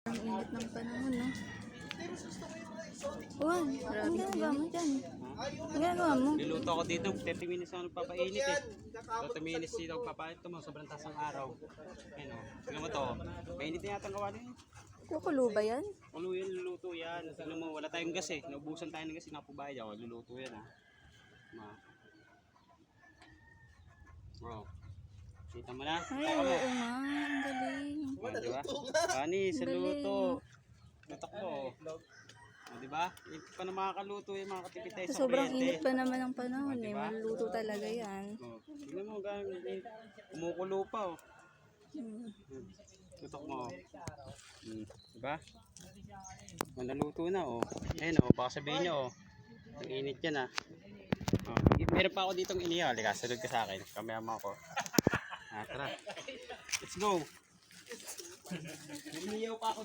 Ang init ng panahon, no? Uwan, ang ginagawa mo dyan? Ang ginagawa mo? Niluto ako dito, 30 minutes ako nagpapainit eh. 30 minutes dito nagpapainit ito mo, sobrang taas ng araw. Ayun o, tignan mo to, mainit na yata ang gawa niya. Kukulo ba yan? Kulo yan, luluto yan. Tignan mo, wala tayong gas eh. Naubusan tayo ng gas, napubayad ako. Luluto yan ha. Bro, kita mo na? Ay, oo nga, ang galing. Diba? Pani, sa luto. Lutok ko. Diba? Hindi pa na makakaluto yung mga katipid tayo sa Sobrang kuryente. init pa naman ang panahon eh. Diba? Maluluto talaga yan. Tignan mo, kumukulo pa oh. Lutok mo oh. Diba? Naluto na oh. Ayun oh, baka sabihin nyo oh. Ang init yan ah. Oh. Meron pa ako ditong inihaw. Halika, sunod ka sa akin. Kamayama ko. Tara. Let's go. Inihaw pa ako.